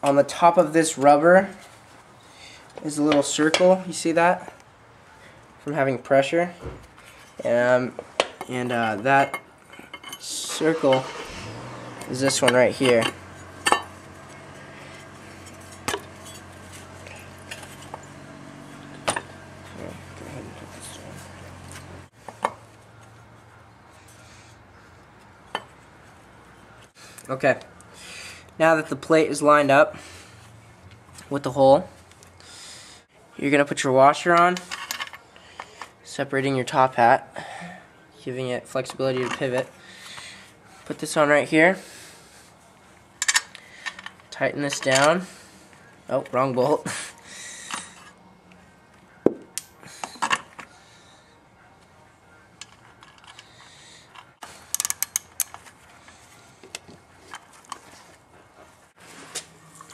on the top of this rubber is a little circle. You see that? From having pressure. And that circle is this one right here. Okay, now that the plate is lined up with the hole, you're going to put your washer on, separating your top hat, giving it flexibility to pivot. Put this on right here, tighten this down. Oh, wrong bolt.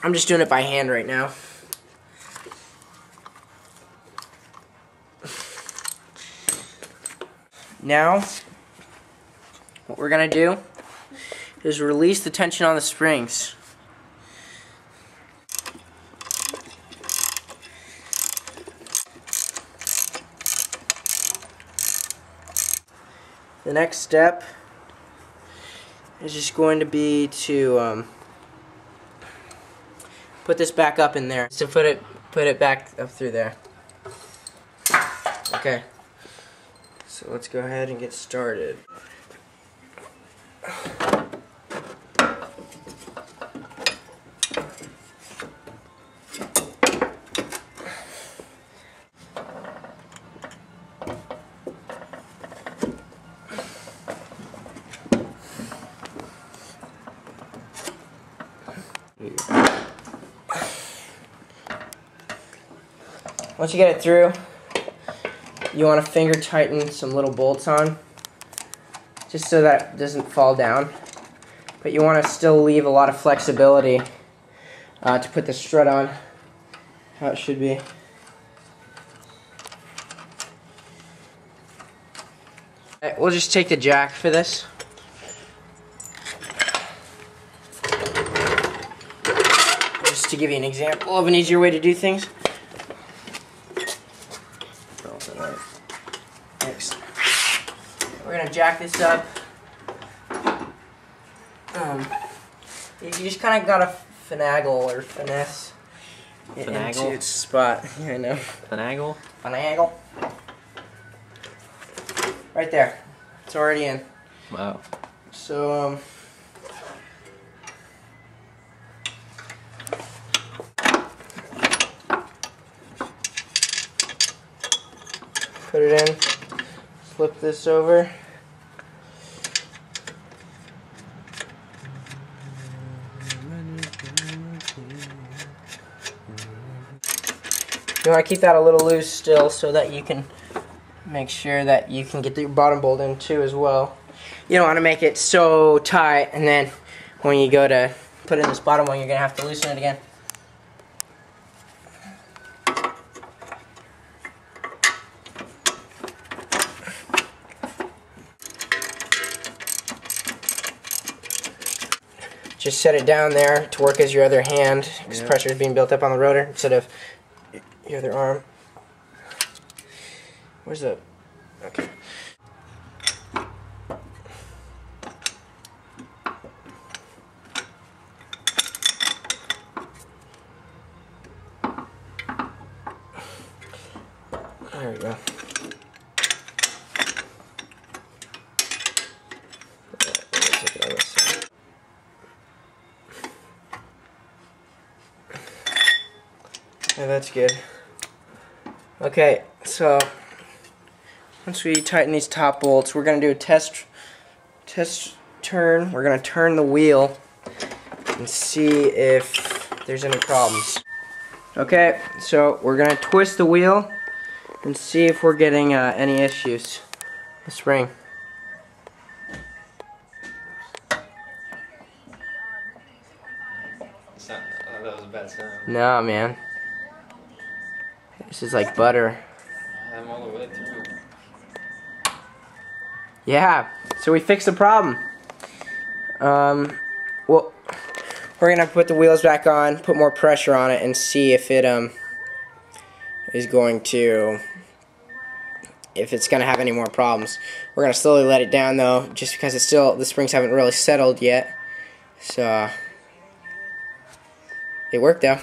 I'm just doing it by hand right now. Now, what we're gonna do is release the tension on the springs. The next step is just going to be to put this back up in there. So put it back up through there. Okay. So let's go ahead and get started. Once you get it through, you want to finger tighten some little bolts on, just so that it doesn't fall down. But you want to still leave a lot of flexibility to put the strut on how it should be. Alright, we'll just take the jack for this. Just to give you an example of an easier way to do things. Next, we're gonna jack this up. You just kind of gotta finagle or finesse it into its spot. Yeah, I know. Finagle? Finagle. Right there. It's already in. Wow. So put it in, flip this over. You want to keep that a little loose still so that you can make sure that you can get your bottom bolt in too as well. You don't want to make it so tight and then when you go to put in this bottom one you're going to have to loosen it again. Just set it down there to work as your other hand because pressure is being built up on the rotor instead of your other arm. Where's the... Okay. There we go. Yeah, that's good. Okay, so once we tighten these top bolts, we're going to do a test turn. We're going to turn the wheel and see if there's any problems. Okay, so we're going to twist the wheel and see if we're getting any issues. The spring. That was a bad sound. No, man. This is like butter. I'm all the way through. Yeah, so we fixed the problem. Well, we're gonna put the wheels back on, put more pressure on it, and see if it is going to, if it's gonna have any more problems. We're gonna slowly let it down though, just because it's still, the springs haven't really settled yet. So it worked though.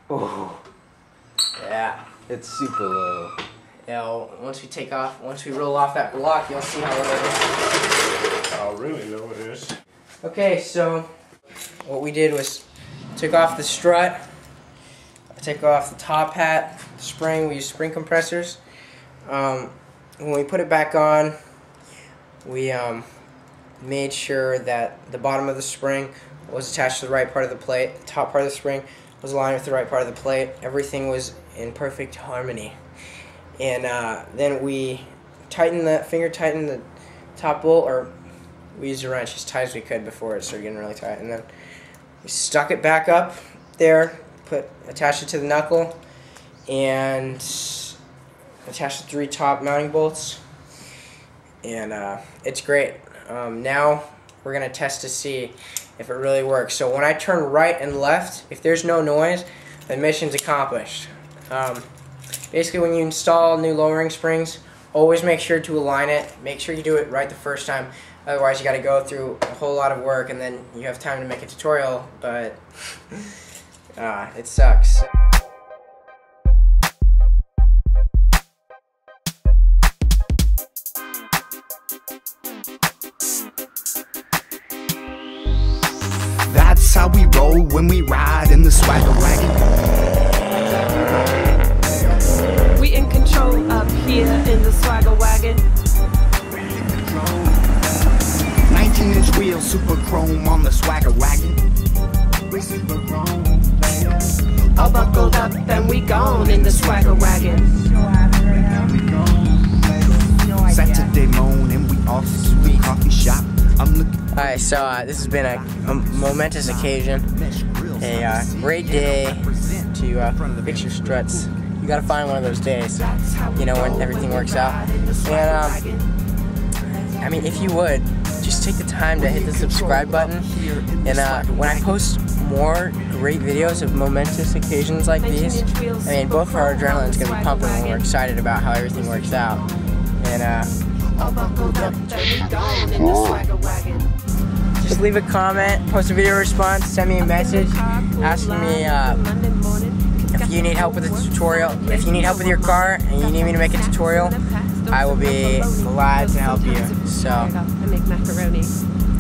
Oh, yeah. It's super low. Yeah, once we roll off that block, you'll see how low it is. How really low it is. Okay, so what we did was took off the strut, take off the top hat, spring. We used spring compressors. When we put it back on, we made sure that the bottom of the spring was attached to the right part of the plate. The top part of the spring was aligned with the right part of the plate. Everything was in perfect harmony. And then we tightened the top bolt, or we used a wrench as tight as we could before it started getting really tight. And then we stuck it back up there, attached it to the knuckle, and attached the 3 top mounting bolts. And it's great. Now we're going to test to see if it really works. So when I turn right and left, if there's no noise, the mission's accomplished. Basically, when you install new lowering springs, always make sure to align it. Make sure you do it right the first time. Otherwise, you got to go through a whole lot of work, and then you have time to make a tutorial, but it sucks. That's how we roll when we ride in the swagger wagon. We in control up here in the swagger wagon. 19-inch wheels, super chrome on the swagger wagon. All buckled up and we gone in the swagger wagon. Saturday morning, we off to the coffee shop. I'm looking. Alright, so this has been a momentous occasion, a great day to fix your struts. You gotta find one of those days, you know, when everything works out. And I mean, if you would, just take the time to hit the subscribe button. And when I post more great videos of momentous occasions like these, I mean, both of our adrenaline's gonna be pumping when we're excited about how everything works out. And just leave a comment, post a video response, send me a message asking me if you need help with a tutorial. If you need help with your car and you need me to make a tutorial, I will be glad to help you. So,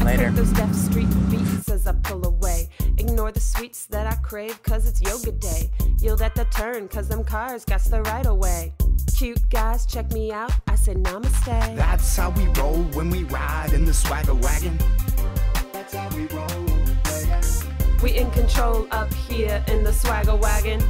later. Ignore the sweets that I crave, cause it's yoga day. Yield at the turn, cause them cars got the right away. Cute guys, check me out, I say namaste. That's how we roll when we ride in the swagger wagon. That's how we roll. We in control up here in the swagger wagon.